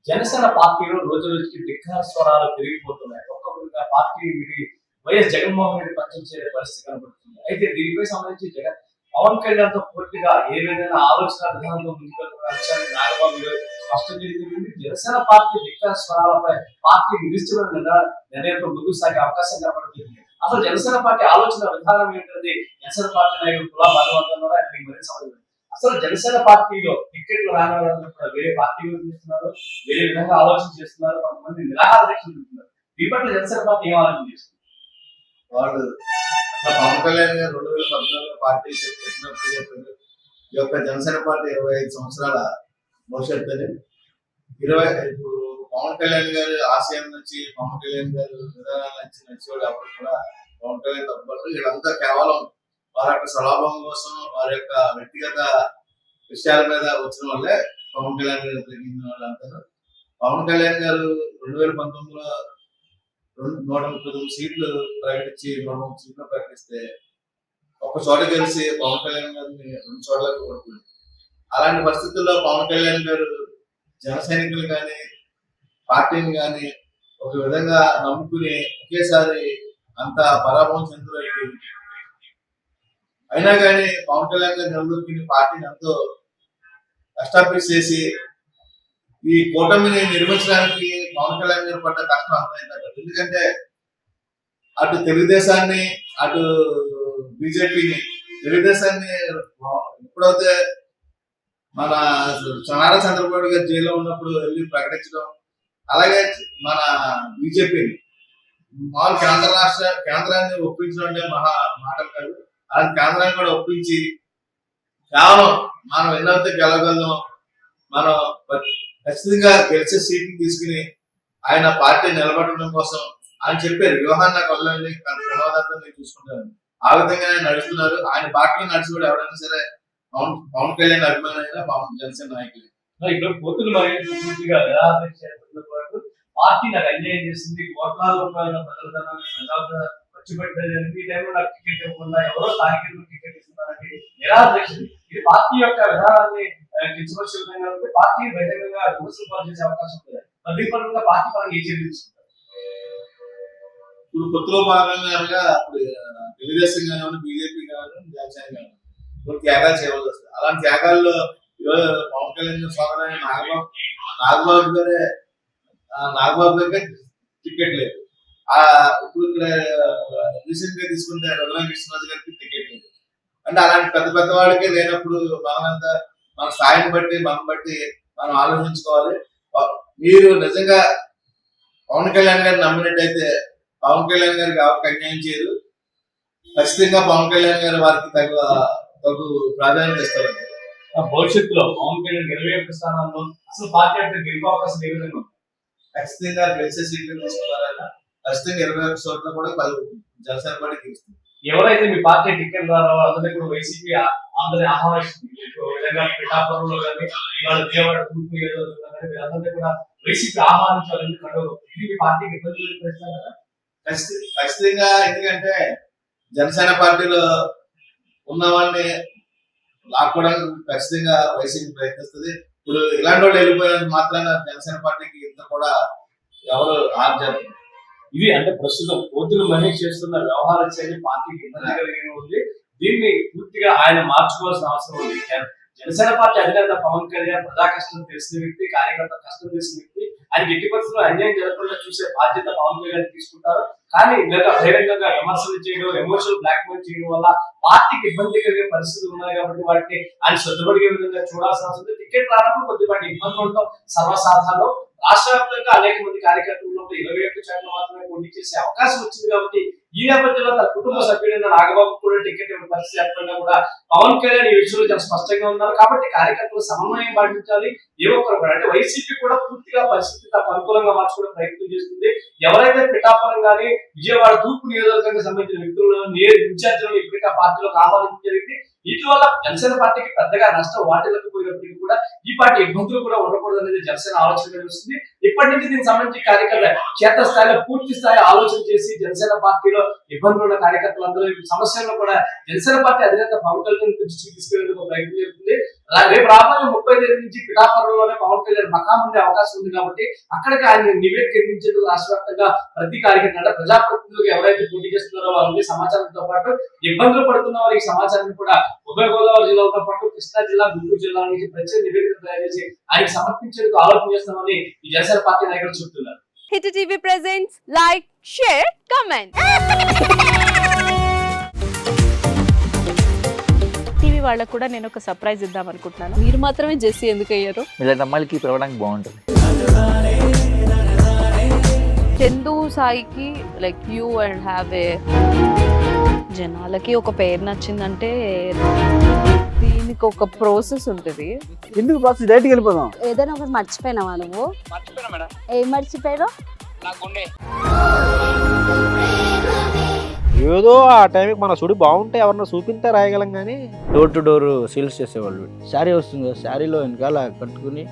జనసేన పార్టీలో రోజు రోజుకి ధిక్కార స్వరాలు పెరిగిపోతున్నాయి. ఒక్కొక్కరుగా పార్టీ విడి వైఎస్ జగన్మోహన్ రెడ్డి పక్షం చేరే పరిస్థితి కనబడుతుంది. అయితే దీనిపై సంబంధించి పవన్ కళ్యాణ్‌తో పూర్తిగా ఏ విధమైన ఆలోచన విధానంతో ముందుకెళ్తున్న అంశాన్ని నాగబాబు స్పష్టం చేసింది. జనసేన పార్టీ ధిక్కార స్వరాలపై పార్టీ నిర్దిష్టమైన నిర్ణయంతో ముందుకు సాగే అవకాశం కనబడుతుంది. అసలు జనసేన పార్టీ ఆలోచన విధానం ఏంటంటే జనసేన పార్టీ నాయకులు కులా భాగవతున్నారు. ఆయన మరింత సమయం అసలు జనసేన పార్టీలో టికెట్లు రాని వాళ్ళందరూ కూడా వేరే పార్టీ చూస్తున్నారు, వేరే విధంగా ఆలోచన చేస్తున్నారు, కొంతమంది నిరాహార దీక్షలు చూస్తున్నారు. ఈ పట్ల జనసేన పార్టీ ఏం ఆలోచన చేస్తుంది? వాళ్ళు పవన్ కళ్యాణ్ గారు 2014లో పార్టీ పెట్టినప్పుడు చెప్పారు, ఈ యొక్క జనసేన పార్టీ 25 సంవత్సరాల భవిష్యత్తు. ఇప్పుడు పవన్ కళ్యాణ్ గారు ఆశయం నుంచి, పవన్ కళ్యాణ్ గారు విధానాలు నచ్చేవాడు ఎవరు కూడా పవన్ కళ్యాణ్ తప్పదు. వీళ్ళంతా కేవలం వారి యొక్క స్వలాభం కోసం, వారి యొక్క వ్యక్తిగత విషయాల మీద వచ్చిన వాళ్ళే పవన్ కళ్యాణ్ గారు తగ్గిన వాళ్ళు అంటారు. పవన్ కళ్యాణ్ గారు 2019లో 139 సీట్లు ప్రకటించి 130 సీట్లు ప్రకటిస్తే ఒక చోట గెలిచి పవన్ కళ్యాణ్ గారిని 2 చోట్లకు ఓడిపోయింది. అలాంటి పరిస్థితుల్లో పవన్ కళ్యాణ్ గారు జన సైనికులు కానీ, పార్టీని కానీ ఒక విధంగా నమ్ముకుని ఒకేసారి అంత పరాభవం చెందులకి అయినా కానీ పవన్ కళ్యాణ్ గారు నిలదొక్కుని పార్టీని ఎంతో ఎస్టాబ్లిష్ చేసి ఈ కూటమిని నిర్మించడానికి పవన్ కళ్యాణ్ గారు పడ్డ కష్టం అర్థమైంది. ఎందుకంటే అటు తెలుగుదేశాన్ని, అటు బీజేపీని, తెలుగుదేశాన్ని ఎప్పుడైతే మన నారా చంద్రబాబు గారు జైల్లో ఉన్నప్పుడు వెళ్ళి ప్రకటించడం, అలాగే మన బీజేపీని మామూలు కేంద్రాన్ని ఒప్పించడం అంటే మాటలు కాదు. అలాంటి కేంద్రాన్ని కూడా ఒప్పించి కేవలం మనం ఎన్నైతే గెలవగలం, మనం ఖచ్చితంగా గెలిచే సీట్లు తీసుకుని ఆయన పార్టీ నిలబడడం కోసం ఆయన చెప్పారు, వ్యూహాన్ని నాకు వదలండి, ప్రమాదార్థం నేను చూసుకుంటాను. ఆ విధంగానే నడుస్తున్నారు. ఆయన పార్టీలో నడిచిపోయి ఎవరైనా సరే పవన్ కళ్యాణ్ అభిమానైనా పవన్ జనసేన నాయకులు. ఇప్పుడు పొత్తులు పూర్తిగా పార్టీ నాకు అన్యాయం చేసింది, కోట్లాది రూపాయల ప్రజల ధనాన్ని ఖర్చు పెట్టడానికి ఈ టైంలో నాకు టికెట్ ఇవ్వకుండా ఎవరో స్థానికులకు టికెట్ ఇస్తున్నారంటే నిరాదరించింది. ఇది పార్టీ యొక్క విధానాన్ని కించపరిచే విధంగా ఉంటే పార్టీ బహిరంగంగా విమర్శలు పాలు చేసే అవకాశం ఉంటుంది. అధికారంగా పార్టీ పరంగా ఏ చర్యలు తీసుకుంటారు? ఇప్పుడు కొత్తలో భాగంగా అప్పుడు తెలుగుదేశం కానివ్వండి, బీజేపీ కానివ్వండి, జనసేన కానివ్వండి ఇప్పుడు త్యాగాలు చేయవలసి వస్తుంది. అలాంటి త్యాగాల్లో పవన్ కళ్యాణ్ సోదరైన నాగబాబు గారికి టికెట్ లేదు. ఇప్పుడు ఇక్కడ రీసెంట్ గా తీసుకుంటే రఘురామ కృష్ణరాజు గారికి టికెట్ లేదు. అంటే అలాంటి పెద్ద పెద్ద వాళ్ళకి లేనప్పుడు మనమంతా మన స్థాయిని బట్టి మనం ఆలోచించుకోవాలి. మీరు నిజంగా పవన్ కళ్యాణ్ గారిని నమ్మినట్టయితే పవన్ కళ్యాణ్ గారికి ఎవరికి అన్యాయం చేయరు. ఖచ్చితంగా పవన్ కళ్యాణ్ గారు వారికి తగు ప్రాధాన్యత ఇస్తారు. భవిష్యత్తులో పవన్ కళ్యాణ్ 21 స్థానాల్లో అసలు పార్టీ అంటే గెలుపు అవకాశం ఏ విధంగా? ఖచ్చితంగా గెలిచే సీట్లు తీసుకున్నారైనా ఖచ్చితంగా 21 చోట్ల కూడా జనసేన పార్టీ గెలుస్తుంది. ఎవరైతే మీ పార్టీ టికెట్ ద్వారా అందరినీ కూడా వైసీపీ అందరినీ ఆహ్వానిస్తుంది. విధంగా పిఠాపురంలో కానీ ఇవాళ విజయవాడ తూర్పు కానీ వీళ్ళందరినీ కూడా వైసీపీ ఆహ్వానించాలని కడవరు. ఇది మీ పార్టీకి ఇబ్బందులు చేస్తారు కదా? ఖచ్చితంగా. ఎందుకంటే జనసేన పార్టీలో ఉన్న వాళ్ళని లాక్కోవడానికి ఖచ్చితంగా వైసీపీ ప్రయత్నిస్తుంది. ఇప్పుడు ఇలాంటి వాళ్ళు వెళ్ళిపోయినందుకు మాత్రాన జనసేన పార్టీకి ఇంత కూడా ఎవరు ఆర్జారు. ఇది అంటే ప్రస్తుతం పోతులు మహేష్ చేస్తున్న వ్యవహార శైలి పార్టీకి ఇబ్బంది కలిగి ఉంది. దీన్ని పూర్తిగా ఆయన మార్చుకోవాల్సిన అవసరం ఉంది. జనసేన పార్టీ అధినేత పవన్ కళ్యాణ్ ప్రజా కష్టం తెలిసిన వ్యక్తి, కార్యకర్త కష్టం తెలిసిన వ్యక్తి. ఆయన ఎట్టి పరిస్థితుల్లో అన్యాయం జరగకుండా చూసే బాధ్యత పవన్ కళ్యాణ్ తీసుకుంటారు. కానీ బహిరంగంగా విమర్శలు చేయడం, ఎమోషనల్ బ్లాక్ మెయిల్ చేయడం వల్ల పార్టీకి ఇబ్బంది కలిగే పరిస్థితులు ఉన్నాయి. కాబట్టి వాటిని ఆయన శ్రద్ధపడిగే విధంగా చూడాల్సిన అవసరం ఉంది. టికెట్ రానప్పుడు కొద్దిపాటి ఇబ్బందులు ఉండటం సర్వసాధారణం. రాష్ట్ర వ్యాప్తంగా అనేక మంది కార్యకర్తలు 21 చోట్ల మాత్రమే పోటీ చేసే అవకాశం వచ్చింది. కాబట్టి ఈ నేపథ్యంలో తన కుటుంబ సభ్యుడైన నాగబాబు కూడా టికెట్ ఇవ్వని పరిస్థితి ఏర్పడినా కూడా పవన్ కళ్యాణ్ ఈ విషయంలో చాలా స్పష్టంగా ఉన్నారు. కాబట్టి కార్యకర్తలు సమన్వయం పాటించాలి. ఏ ఒక్కరు కూడా అంటే వైసీపీ కూడా పూర్తిగా పరిస్థితి తనకు అనుకూలంగా మార్చుకోవడం ప్రయత్నం చేస్తుంది. ఎవరైతే పిఠాపురం కానీ విజయవాడ తూర్పు నియోజకవర్గానికి సంబంధించిన వ్యక్తులను ఇన్ఛార్జీలను ఇప్పటికీ పార్టీలోకి ఆహ్వానించడం జరిగింది. వీటి వల్ల జనసేన పార్టీకి పెద్దగా నష్టం వాటిల్లకపోయినప్పటికీ కూడా ఈ పార్టీ ఇబ్బందులు కూడా ఉండకూడదు అనేది జనసేన ఆలోచన కనిపిస్తుంది. ఇప్పటి నుంచి దీనికి సంబంధించి కార్యకర్త క్షేత్రస్థాయిలో పూర్తి స్థాయి ఆలోచన చేసి జనసేన పార్టీలో ఇబ్బందులు ఉన్న కార్యకర్తలందరూ ఈ సమస్యలను కూడా జనసేన పార్టీ అధినేత పవన్ కళ్యాణ్ దృష్టికి తీసుకెళ్లేందుకు ప్రయత్నం జరుగుతుంది. రేపు రాబోయే 30 తేదీ నుంచి పిఠాపురంలోనే పవన్ కళ్యాణ్ మకాం ఉండే అవకాశం ఉంది కాబట్టి అక్కడికి ఆయన నివేదిక అందించేందుకు రాష్ట్ర వ్యాప్తంగా ప్రతి కార్యకర్త అంటే ప్రజాప్రతినిధులు ఎవరైతే పోటీ చేస్తున్నారో వాళ్ళకి సమాచారంతో పాటు ఇబ్బందులు పడుతున్న వారికి సమాచారాన్ని కూడా ఉభయ గోదావరి జిల్లాలతో పాటు కృష్ణా జిల్లా, గుంటూరు జిల్లా నుంచి ప్రత్యేక నివేదిక తయారు చేసి ఆయనకు సమర్పించేందుకు ఆలోచన చేస్తామని ఈ జనసేన పార్టీ నాయకులు చెబుతున్నారు. Hit TV presents like, share, comment. TV వాళ్ళకు కూడా నేను ఒక సర్ప్రైజ్ ఇద్దాం అనుకుంటున్నాను. మీరు మాత్రమే జెస్సీ ఎందుకు అయ్యారు? ఇలాంటి అమ్మాయిలకి పిలవడానికి బాగుంటుంది. చందు సాయికి like you and have a జనాలకి ఒక పేరు నచ్చిందంటే దీనికి ఒక ప్రాసెస్ ఉంటుంది. ఎందుకు బాక్స్ డైరెక్ట్కి వెళ్ళిపోదాం. ఏదైనా ఒకటి మర్చిపోయినావా నువ్వు? ఏం మర్చిపోయావు? ఏదో ఆ టైంకి మన సుడి బాగుంటే ఎవరన్నా చూపిస్తే రాయగలం కానీ డోర్ టు డోర్ సేల్స్ చేసేవాళ్ళు. శారీ వస్తుంది, శారీలో వెనకాల కట్టుకుని